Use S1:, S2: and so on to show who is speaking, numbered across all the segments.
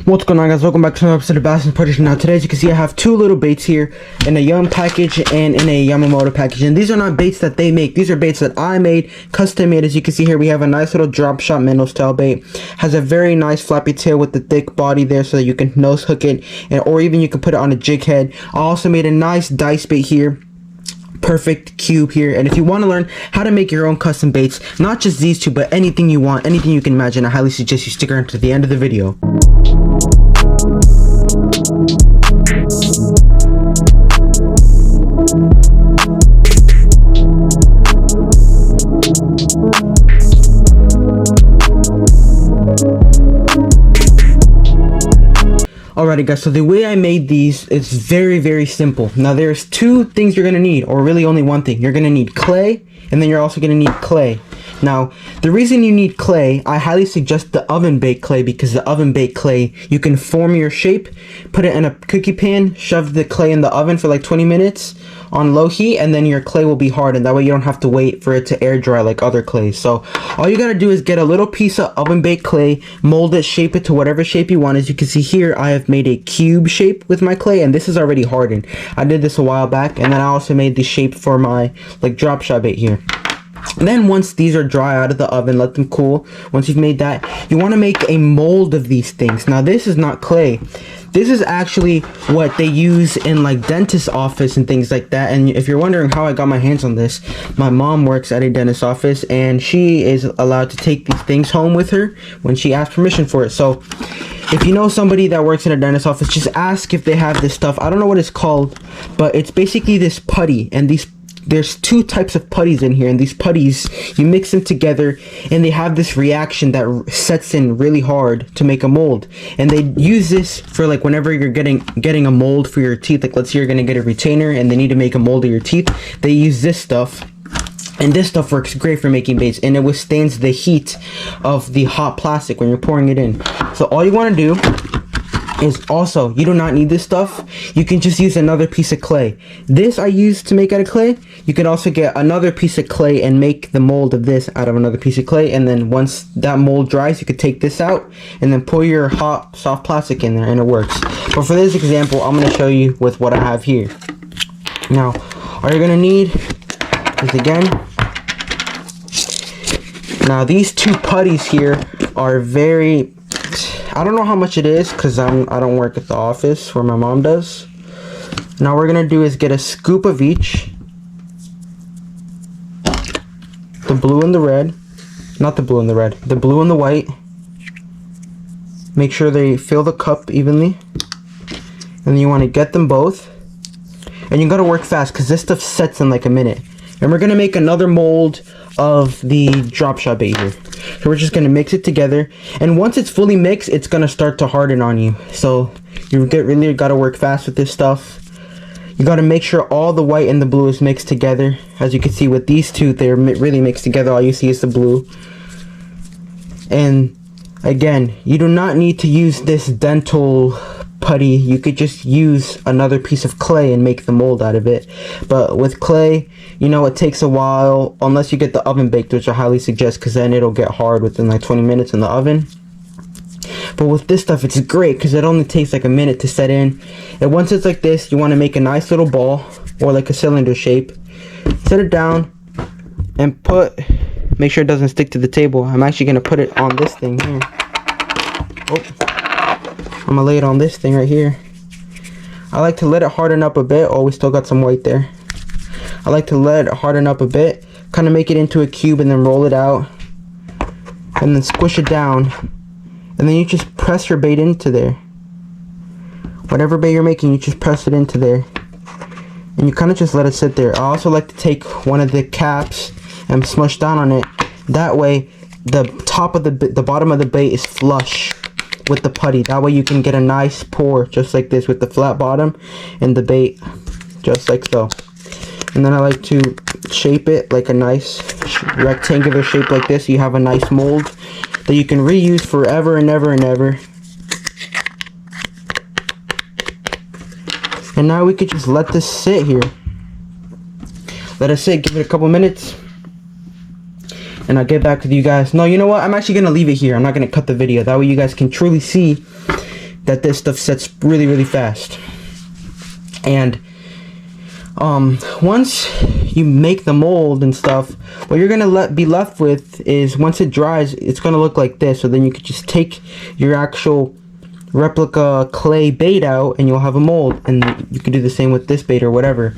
S1: What's going on, guys? Welcome back to another episode of Bass and Putty. Now today, as you can see, I have two little baits here in a Yum package and in a Yamamoto package, and these are not baits that they make. These are baits that I made, custom made. As you can see here, we have a nice little drop shot minnow style bait. Has a very nice flappy tail with the thick body there so that you can nose hook it, or even you can put it on a jig head. I also made a nice dice bait here, perfect cube here. And if you want to learn how to make your own custom baits, not just these two but anything you want, anything you can imagine, I highly suggest you stick around to the end of the video. Alrighty guys, so the way I made these is very simple. Now there's two things you're going to need, or really only one thing. You're going to need clay, and then you're also going to need clay. Now, the reason you need clay, I highly suggest the oven baked clay, because the oven baked clay, you can form your shape, put it in a cookie pan, shove the clay in the oven for like 20 minutes on low heat, and then your clay will be hardened. That way you don't have to wait for it to air dry like other clays. So all you gotta do is get a little piece of oven baked clay, mold it, shape it to whatever shape you want. As you can see here, I have made a cube shape with my clay, and this is already hardened. I did this a while back, and then I also made the shape for my like drop shot bait here. And then once these are dry out of the oven, let them cool. Once you've made that, you want to make a mold of these things. Now this is not clay. This is actually what they use in like dentist office and things like that. And if you're wondering how I got my hands on this, my mom works at a dentist office, and she is allowed to take these things home with her when she asks permission for it. So if you know somebody that works in a dentist office, just ask if they have this stuff. I don't know what it's called, but it's basically this putty, and there's two types of putties in here, and these putties, you mix them together and they have this reaction that sets in really hard to make a mold. And they use this for like whenever you're getting a mold for your teeth. Like let's say you're gonna get a retainer and they need to make a mold of your teeth, they use this stuff. And this stuff works great for making baits, and it withstands the heat of the hot plastic when you're pouring it in. So all you want to do is, also, you do not need this stuff. You can just use another piece of clay. This I used to make out of clay. You can also get another piece of clay and make the mold of this out of another piece of clay. And then once that mold dries, you could take this out and then pour your hot soft plastic in there, and it works. But for this example, I'm going to show you with what I have here. Now, all you're going to need is, again, now these two putties here are very, I don't know how much it is because I don't work at the office where my mom does. Now what we're gonna do is get a scoop of each. The blue and the red. Not the blue and the red. The blue and the white. Make sure they fill the cup evenly. And then you want to get them both. And you gotta work fast because this stuff sets in like a minute. And we're gonna make another mold of the drop shot bait here. So we're just gonna mix it together, and once it's fully mixed, it's gonna start to harden on you. So you really gotta work fast with this stuff. You gotta make sure all the white and the blue is mixed together. As you can see with these two, they're really mixed together. All you see is the blue. And again, you do not need to use this dental putty. You could just use another piece of clay and make the mold out of it. But with clay, you know, it takes a while, unless you get the oven baked, which I highly suggest, because then it'll get hard within like 20 minutes in the oven. But with this stuff, it's great because it only takes like a minute to set in. And once it's like this, you want to make a nice little ball, or like a cylinder shape. Set it down and make sure it doesn't stick to the table. I'm actually going to put it on this thing here. I'm gonna lay it on this thing right here. I like to let it harden up a bit. Oh, we still got some white there. I like to let it harden up a bit, kind of make it into a cube, and then roll it out, and then squish it down, and then you just press your bait into there. Whatever bait you're making, you just press it into there, and you kind of just let it sit there. I also like to take one of the caps and smush down on it. That way, the bottom of the bait is flush with the putty. That way you can get a nice pour just like this with the flat bottom and the bait just like so. And then I like to shape it like a nice rectangular shape like this. You have a nice mold that you can reuse forever and ever and ever. And now we could just let this sit here. Let it sit, give it a couple minutes, and I'll get back with you guys. No, you know what? I'm actually going to leave it here. I'm not going to cut the video. That way you guys can truly see that this stuff sets really, really fast. And once you make the mold and stuff, what you're gonna be left with is, once it dries, it's gonna look like this. So then you could just take your actual replica clay bait out and you'll have a mold, and you can do the same with this bait or whatever.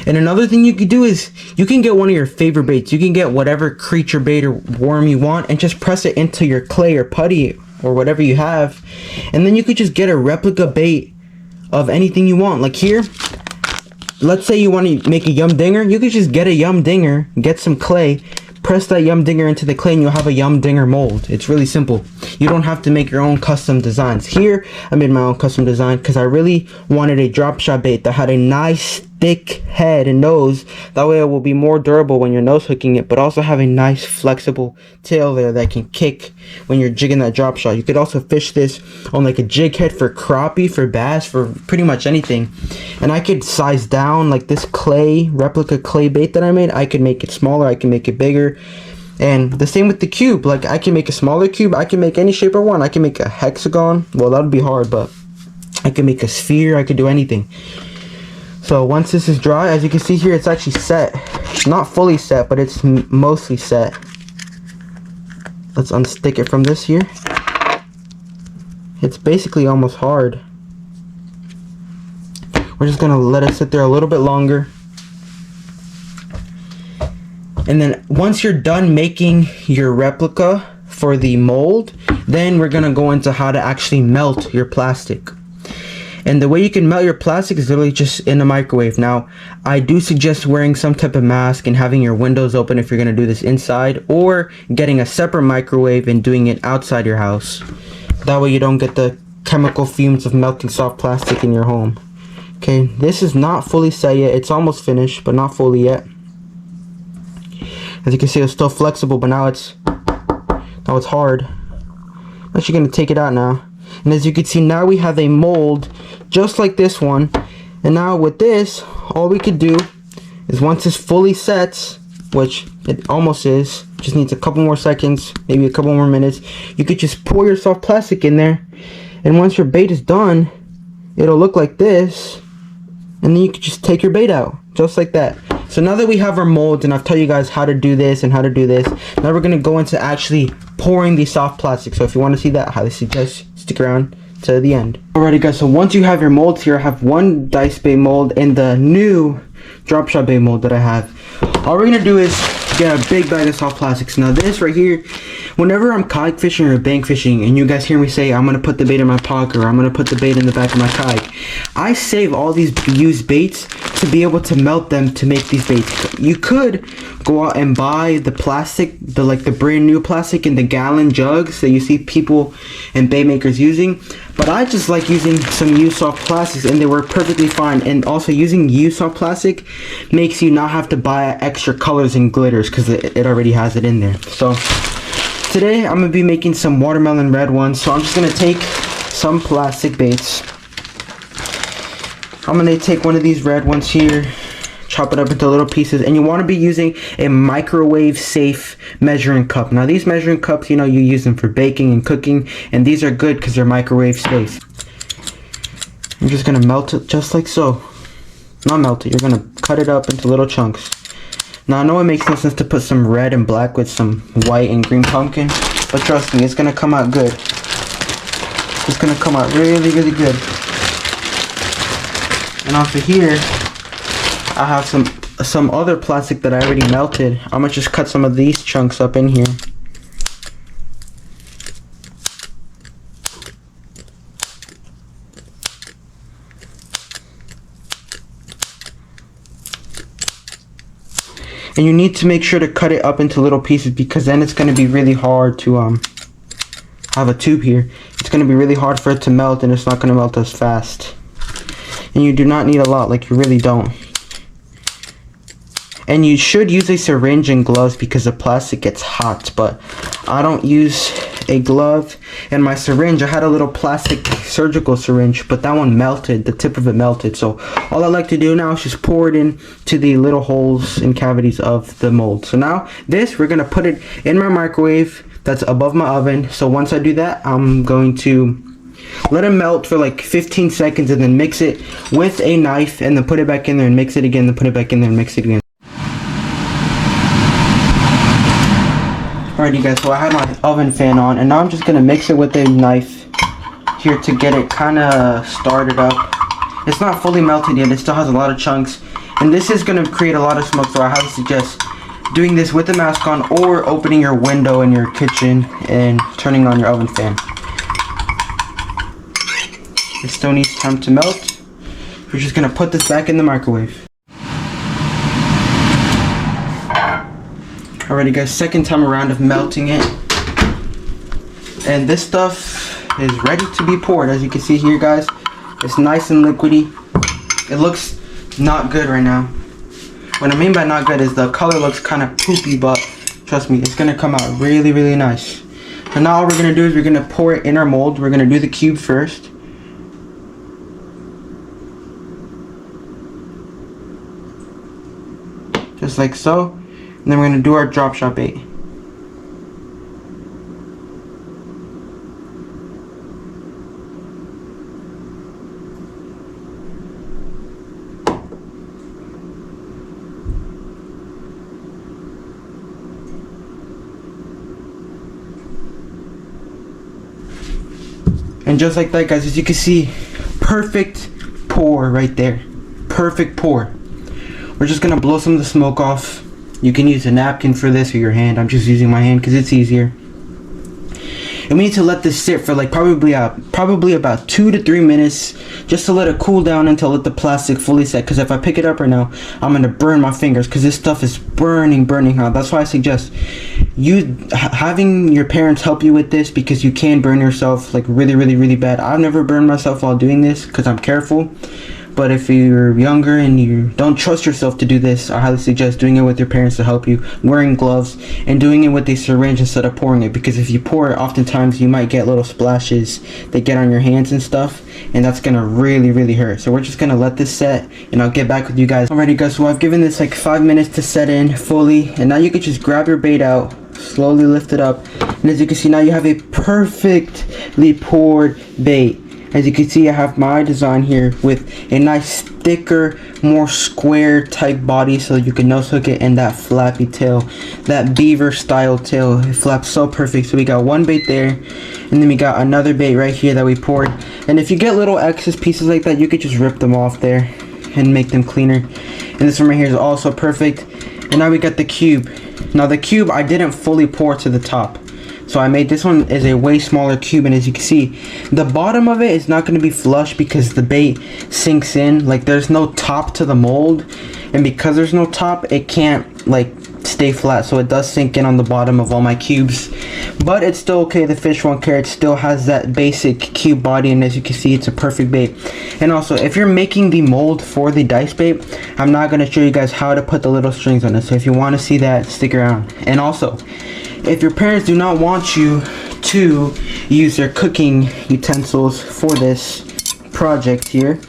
S1: And another thing you could do is, you can get one of your favorite baits. You can get whatever creature bait or worm you want and just press it into your clay or putty or whatever you have, and then you could just get a replica bait of anything you want. Like here, let's say you want to make a yum dinger, you could just get a yum dinger, get some clay, press that yum dinger into the clay, and you'll have a yum dinger mold. It's really simple. You don't have to make your own custom designs. Here, I made my own custom design because I really wanted a drop shot bait that had a nice thick head and nose. That way it will be more durable when you're nose hooking it, but also have a nice flexible tail there that can kick when you're jigging that drop shot. You could also fish this on like a jig head for crappie, for bass, for pretty much anything. And I could size down like this clay, replica clay bait that I made. I could make it smaller, I can make it bigger. And the same with the cube. Like, I can make a smaller cube, I can make any shape I want. I can make a hexagon. Well, that would be hard, but I can make a sphere, I could do anything. So once this is dry, as you can see here, it's actually set. Not fully set, but it's mostly set. Let's unstick it from this here. It's basically almost hard. We're just gonna let it sit there a little bit longer. And then once you're done making your replica for the mold, then we're gonna go into how to actually melt your plastic. And the way you can melt your plastic is literally just in a microwave. Now, I do suggest wearing some type of mask and having your windows open if you're going to do this inside, or getting a separate microwave and doing it outside your house. That way you don't get the chemical fumes of melting soft plastic in your home. Okay, this is not fully set yet. It's almost finished, but not fully yet. As you can see, it's still flexible, but now it's hard. I'm actually going to take it out now. And as you can see, now we have a mold just like this one. And now with this, all we could do is, once this fully sets, which it almost is, just needs a couple more seconds, maybe a couple more minutes, you could just pour your soft plastic in there. And once your bait is done, it'll look like this. And then you could just take your bait out, just like that. So now that we have our molds, and I've told you guys how to do this and how to do this, now we're going to go into actually pouring the soft plastic. So if you want to see that, I highly suggest stick around to the end. Alrighty guys, so once you have your molds here, I have one dice bait mold and the new drop shot bait mold that I have. All we're going to do is get a big bag of soft plastics. Now this right here, whenever I'm kayak fishing or bank fishing and you guys hear me say I'm going to put the bait in my pocket or I'm going to put the bait in the back of my kayak, I save all these used baits to be able to melt them to make these baits. You could go out and buy the plastic, the brand new plastic in the gallon jugs that you see people and bait makers using, but I just like using some used soft plastics, and they work perfectly fine. And also, using used soft plastic makes you not have to buy extra colors and glitters because it already has it in there. So today I'm going to be making some watermelon red ones. So I'm just going to take some plastic baits. I'm going to take one of these red ones here, chop it up into little pieces, and you want to be using a microwave safe measuring cup. Now these measuring cups, you use them for baking and cooking, and these are good because they're microwave safe. I'm just going to melt it just like so. Not melt it, you're going to cut it up into little chunks. Now I know it makes no sense to put some red and black with some white and green pumpkin, but trust me, it's going to come out good. It's going to come out really, really good. And also here, I have some other plastic that I already melted. I'm gonna just cut some of these chunks up in here. And you need to make sure to cut it up into little pieces, because then it's gonna be really hard to have a tube here. It's gonna be really hard for it to melt, and it's not gonna melt as fast. And you do not need a lot, like you really don't. And you should use a syringe and gloves because the plastic gets hot, but I don't use a glove. And my syringe, I had a little plastic surgical syringe, but that one melted, the tip of it melted. So all I like to do now is just pour it in to the little holes and cavities of the mold. So now this, we're gonna put it in my microwave that's above my oven. So once I do that, I'm going to Let it melt for like 15 seconds and then mix it with a knife and then put it back in there and mix it again, then put it back in there and mix it again. Alright you guys, so I had my oven fan on and now I'm just going to mix it with a knife here to get it kind of started up. It's not fully melted yet, it still has a lot of chunks. And this is going to create a lot of smoke, so I highly suggest doing this with the mask on or opening your window in your kitchen and turning on your oven fan. It still needs time to melt. We're just going to put this back in the microwave. Alrighty guys, second time around of melting it. And this stuff is ready to be poured. As you can see here guys, it's nice and liquidy. It looks not good right now. What I mean by not good is the color looks kind of poopy, but trust me, it's going to come out really, really nice. And now all we're going to do is we're going to pour it in our mold. We're going to do the cube first. Just like so. And then we're going to do our drop shot bait. And just like that guys, as you can see, perfect pour right there. Perfect pour. We're just gonna blow some of the smoke off. You can use a napkin for this or your hand. I'm just using my hand because it's easier. And we need to let this sit for like probably about 2 to 3 minutes, just to let it cool down and to let the plastic fully set. Because if I pick it up right now, I'm gonna burn my fingers because this stuff is burning hot. That's why I suggest you having your parents help you with this, because you can burn yourself like really bad. I've never burned myself while doing this because I'm careful. But if you're younger and you don't trust yourself to do this, I highly suggest doing it with your parents to help you, wearing gloves, and doing it with a syringe instead of pouring it. Because if you pour it, oftentimes you might get little splashes that get on your hands and stuff, and that's gonna really hurt. So we're just gonna let this set, and I'll get back with you guys. Alrighty guys, so I've given this like 5 minutes to set in fully, and now you can just grab your bait out, slowly lift it up, and as you can see, now you have a perfectly poured bait. As you can see, I have my design here with a nice thicker, more square type body so you can nose hook it, and that flappy tail, that beaver style tail. It flaps so perfect. So we got one bait there, and then we got another bait right here that we poured. And if you get little excess pieces like that, you could just rip them off there and make them cleaner. And this one right here is also perfect. And now we got the cube. Now the cube I didn't fully pour to the top. So I made this one is a way smaller cube, and as you can see, the bottom of it is not going to be flush because the bait sinks in. Like there's no top to the mold, and because there's no top, it can't like stay flat, so it does sink in on the bottom of all my cubes. But it's still okay, the fish won't care. It still has that basic cube body, and as you can see, it's a perfect bait. And also, if you're making the mold for the dice bait, I'm not going to show you guys how to put the little strings on it, so if you want to see that, stick around. And also, if your parents do not want you to use their cooking utensils for this project here,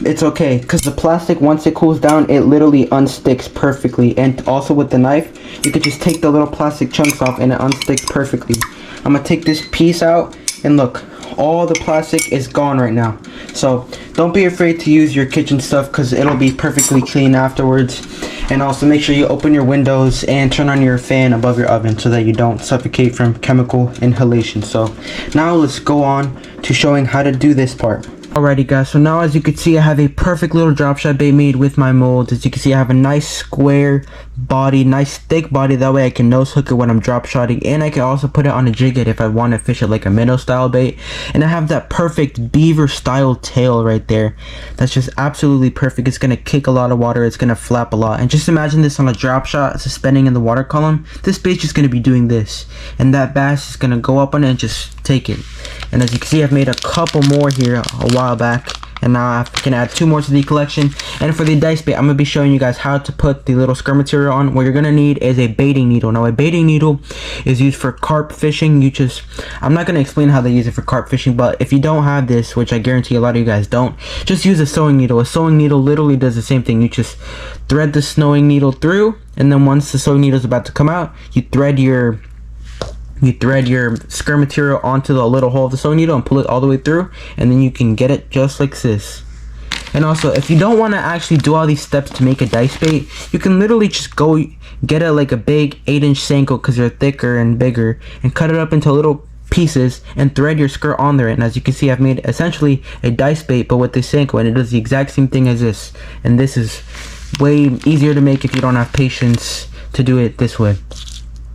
S1: it's okay, because the plastic, once it cools down, it literally unsticks perfectly. And also with the knife, you could just take the little plastic chunks off and it unsticks perfectly. I'm gonna take this piece out, and look, all the plastic is gone right now. So don't be afraid to use your kitchen stuff, because it'll be perfectly clean afterwards. And also make sure you open your windows and turn on your fan above your oven so that you don't suffocate from chemical inhalation. So now let's go on to showing how to do this part. Alrighty guys, so now as you can see, I have a perfect little drop shot bait made with my mold. As you can see, I have a nice square body, nice thick body, that way I can nose hook it when I'm drop shotting, and I can also put it on a jig head if I want to fish it like a minnow style bait. And I have that perfect beaver style tail right there. That's just absolutely perfect. It's going to kick a lot of water, it's going to flap a lot, and just imagine this on a drop shot suspending in the water column. This bait's just going to be doing this, and that bass is going to go up on it and just take it. And as you can see, I've made a couple more here a while back, and now I can add 2 more to the collection. And for the dice bait, I'm going to be showing you guys how to put the little skirt material on. What you're going to need is a baiting needle. Now a baiting needle is used for carp fishing. I'm not going to explain how they use it for carp fishing, but if you don't have this, which I guarantee a lot of you guys don't, just use a sewing needle. A sewing needle literally does the same thing. You just thread the sewing needle through, and then once the sewing needle is about to come out, you thread your You thread your skirt material onto the little hole of the sewing needle and pull it all the way through, and then you can get it just like this. And also, if you don't want to actually do all these steps to make a dice bait, you can literally just go get like a big 8-inch Senko, because they're thicker and bigger, and cut it up into little pieces and thread your skirt on there. And as you can see, I've made essentially a dice bait but with the Senko, and it does the exact same thing as this. And this is way easier to make if you don't have patience to do it this way.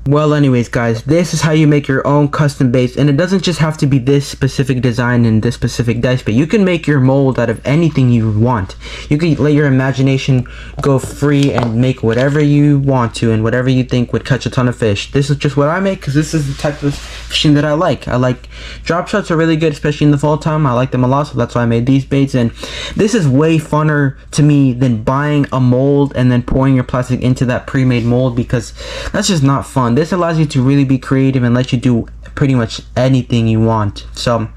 S1: Well, anyways guys, this is how you make your own custom base, and it doesn't just have to be this specific design and this specific dice bait. You can make your mold out of anything you want. You can let your imagination go free and make whatever you want to and whatever you think would catch a ton of fish. This is just what I make because this is the type of fishing that I like. Drop shots are really good, especially in the fall time. I like them a lot, so that's why I made these baits. And this is way funner to me than buying a mold and then pouring your plastic into that pre-made mold, because that's just not fun. This allows you to really be creative and let you do pretty much anything you want. So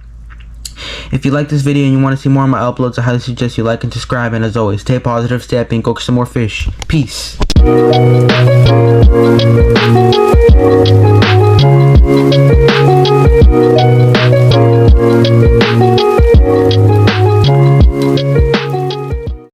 S1: if you like this video and you want to see more of my uploads, I highly suggest you like and subscribe. And as always, stay positive, stay happy, and go catch some more fish. Peace.